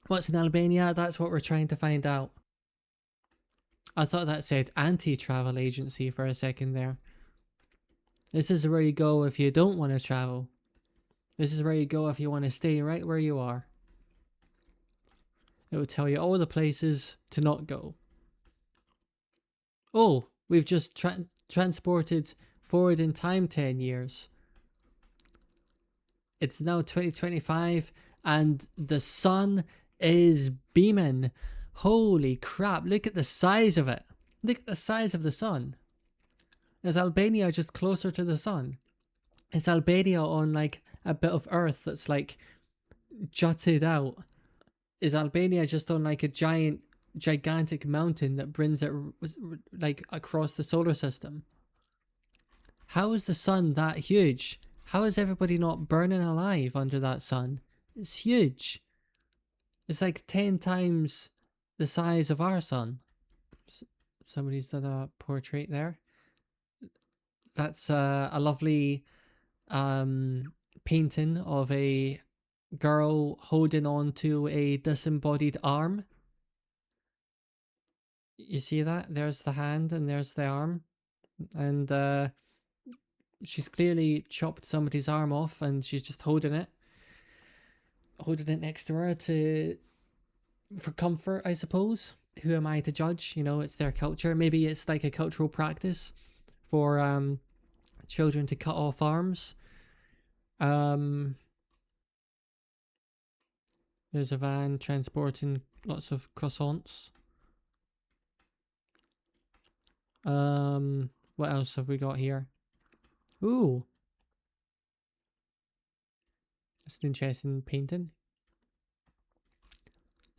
What's in Albania? That's what we're trying to find out. I thought that said anti-travel agency for a second there. This is where you go if you don't want to travel. This is where you go if you want to stay right where you are. It will tell you all the places to not go. Oh, we've just transported forward in time 10 years. It's now 2025 and the sun is beaming. Holy crap, look at the size of it. Look at the size of the sun. Is Albania just closer to the sun? Is Albania on like a bit of earth that's like jutted out? Is Albania just on like a gigantic mountain that brings it like across the solar system? How is the sun that huge? How is everybody not burning alive under that sun? It's huge. It's like 10 times the size of our sun. Somebody's done a portrait there. That's a lovely painting of a girl holding on to a disembodied arm. You see that? There's the hand and there's the arm. And she's clearly chopped somebody's arm off and she's just holding it next to her for comfort, I suppose. Who am I to judge? You know, it's their culture. Maybe it's like a cultural practice for children to cut off arms. There's a van transporting lots of croissants. What else have we got here? Ooh, that's an interesting painting.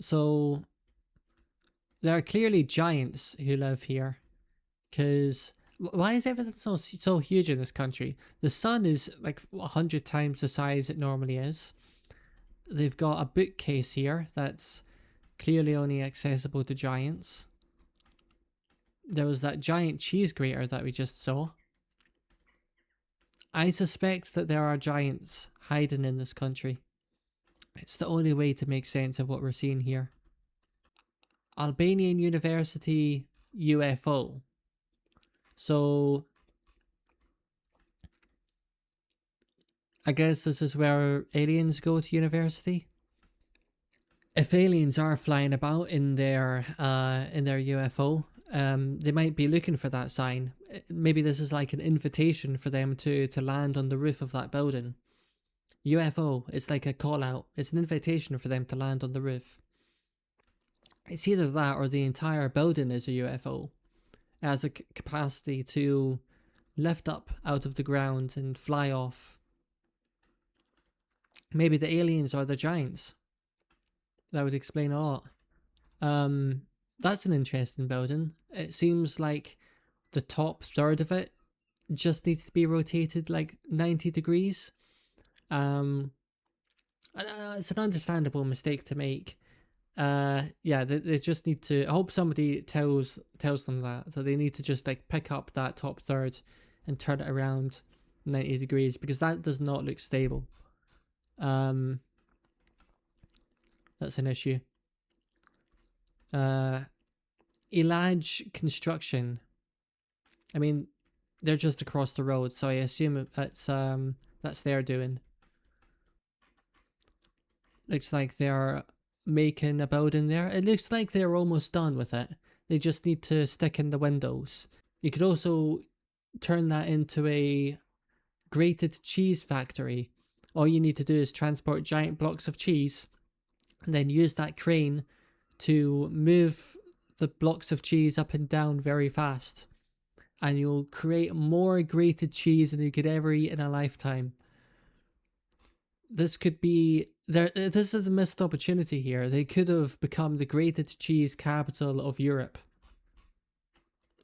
So there are clearly giants who live here, because why is everything so huge in this country? The sun is like 100 times the size it normally is. They've got a bookcase here that's clearly only accessible to giants. There was that giant cheese grater that we just saw. I suspect that there are giants hiding in this country. It's the only way to make sense of what we're seeing here. Albanian University UFO. So I guess this is where aliens go to university. If aliens are flying about in their UFO, they might be looking for that sign. Maybe this is like an invitation for them to land on the roof of that building. UFO, it's like a call out. It's an invitation for them to land on the roof. It's either that or the entire building is a UFO. It has a capacity to lift up out of the ground and fly off. Maybe the aliens are the giants. That would explain a lot. That's an interesting building. It seems like the top third of it just needs to be rotated like 90 degrees. It's an understandable mistake to make. Yeah, they just need to. I hope somebody tells them that. So they need to just like pick up that top third and turn it around 90 degrees, because that does not look stable. That's an issue. Elage Construction. I mean, they're just across the road, so I assume that's their doing. Looks like they're making a building there. It looks like they're almost done with it. They just need to stick in the windows. You could also turn that into a grated cheese factory. All you need to do is transport giant blocks of cheese and then use that crane to move the blocks of cheese up and down very fast. And you'll create more grated cheese than you could ever eat in a lifetime. This could be there. This is a missed opportunity here. They could have become the grated cheese capital of Europe.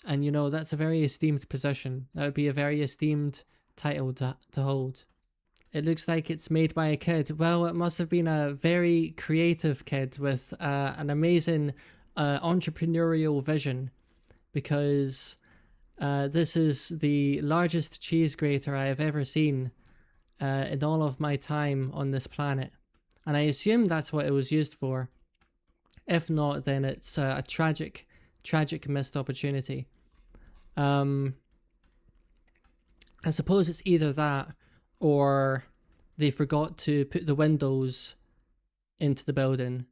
And you know, that's a very esteemed position. That would be a very esteemed title to hold. It looks like it's made by a kid. Well, it must have been a very creative kid with an amazing entrepreneurial vision, because this is the largest cheese grater I have ever seen in all of my time on this planet. And I assume that's what it was used for. If not, then it's a tragic missed opportunity. I suppose it's either that or they forgot to put the windows into the building,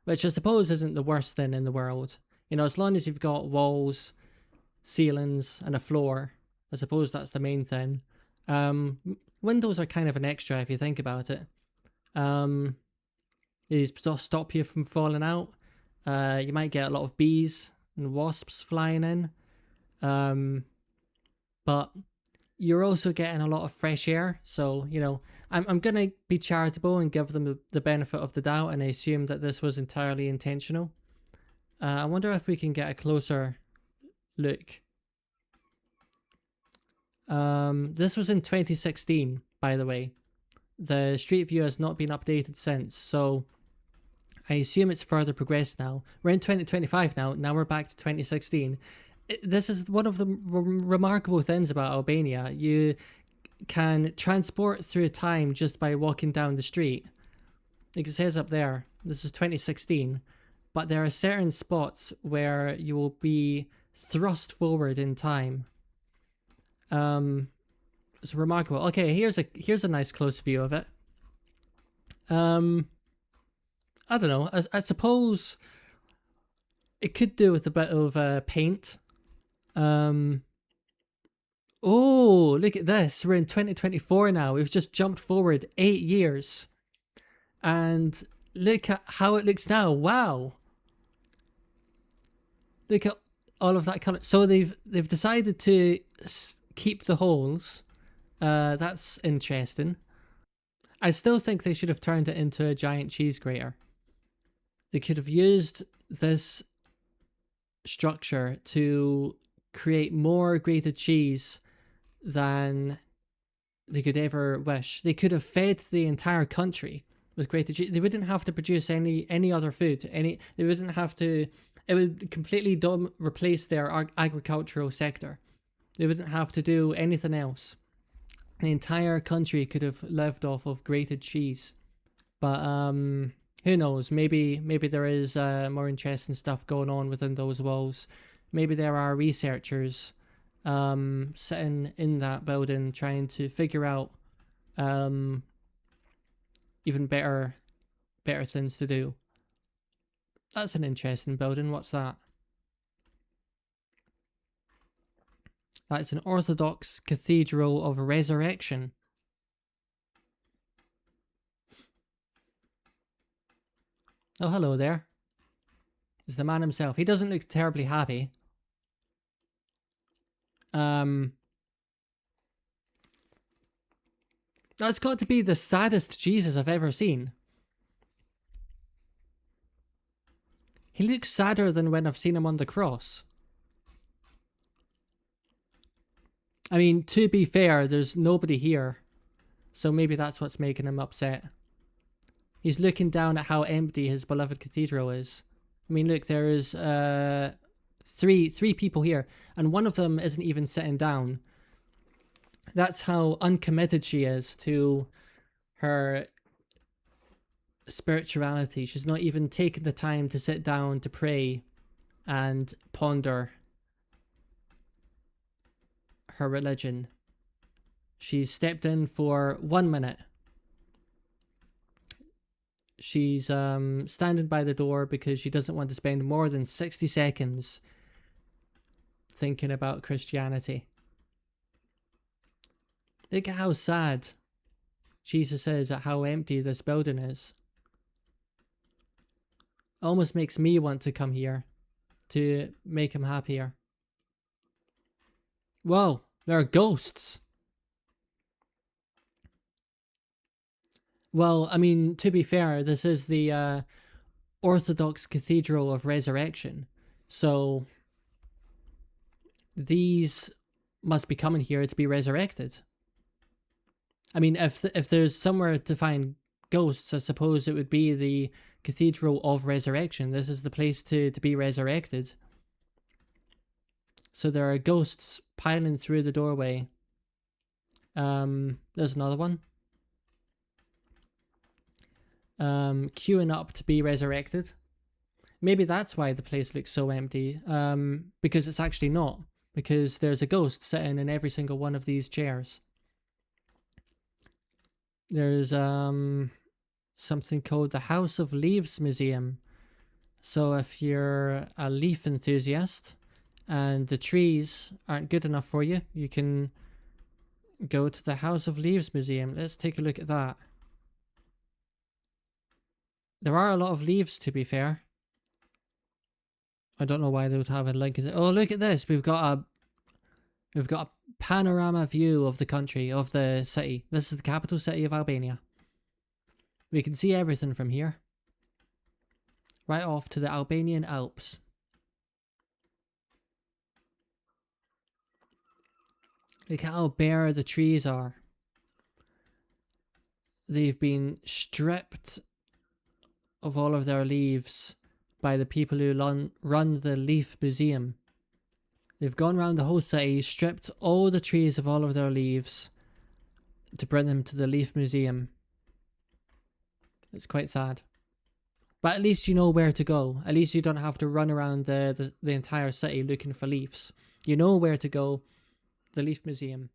which I suppose isn't the worst thing in the world. You know, as long as you've got walls, ceilings, and a floor, I suppose that's the main thing. Windows are kind of an extra if you think about it. They stop you from falling out. You might get a lot of bees and wasps flying in. But you're also getting a lot of fresh air. So, you know, I'm going to be charitable and give them the benefit of the doubt and I assume that this was entirely intentional. I wonder if we can get a closer look. This was in 2016, by the way. The street view has not been updated since, so I assume it's further progressed now. We're in 2025 now. Now we're back to 2016. This is one of the remarkable things about Albania. You can transport through time just by walking down the street. Like it says up there, this is 2016. But there are certain spots where you will be thrust forward in time. It's remarkable. Okay, here's a nice close view of it. I don't know. I suppose it could do with a bit of paint. Oh, look at this. We're in 2024 now. We've just jumped forward 8 years. And look at how it looks now. Wow. Look at all of that color. So they've decided to keep the holes. That's interesting. I still think they should have turned it into a giant cheese grater. They could have used this structure to create more grated cheese than they could ever wish. They could have fed the entire country with grated cheese. They wouldn't have to produce any other food. They wouldn't have to. It would completely replace their agricultural sector. They wouldn't have to do anything else. The entire country could have lived off of grated cheese. But who knows? Maybe there is more interesting stuff going on within those walls. Maybe there are researchers sitting in that building trying to figure out even better things to do. That's an interesting building. What's that? That's an Orthodox Cathedral of Resurrection. Oh, hello there. It's the man himself. He doesn't look terribly happy. That's got to be the saddest Jesus I've ever seen. He looks sadder than when I've seen him on the cross. I mean, to be fair, there's nobody here. So maybe that's what's making him upset. He's looking down at how empty his beloved cathedral is. I mean, look, there is three people here, and one of them isn't even sitting down. That's how uncommitted she is to her spirituality. She's not even taking the time to sit down to pray and ponder her religion. She's stepped in for 1 minute. She's standing by the door because she doesn't want to spend more than 60 seconds thinking about Christianity. Look at how sad Jesus is at how empty this building is. It almost makes me want to come here to make him happier. Whoa, there are ghosts. Well, I mean, to be fair, this is the Orthodox Cathedral of Resurrection. So these must be coming here to be resurrected. I mean, if there's somewhere to find ghosts, I suppose it would be the Cathedral of Resurrection. This is the place to be resurrected. So there are ghosts piling through the doorway. There's another one. Queuing up to be resurrected. Maybe that's why the place looks so empty. Because it's actually not. Because there's a ghost sitting in every single one of these chairs. There's something called the House of Leaves Museum. So if you're a leaf enthusiast and the trees aren't good enough for you, you can go to the House of Leaves Museum. Let's take a look at that. There are a lot of leaves, to be fair. I don't know why they would have a link. Oh, look at this. We've got a panorama view of the country, of the city. This is the capital city of Albania. We can see everything from here. Right off to the Albanian Alps. Look at how bare the trees are. They've been stripped of all of their leaves by the people who run the Leaf Museum. They've gone around the whole city, stripped all the trees of all of their leaves to bring them to the Leaf Museum. It's quite sad. But at least you know where to go. At least you don't have to run around the entire city looking for leaves. You know where to go. The Leaf Museum.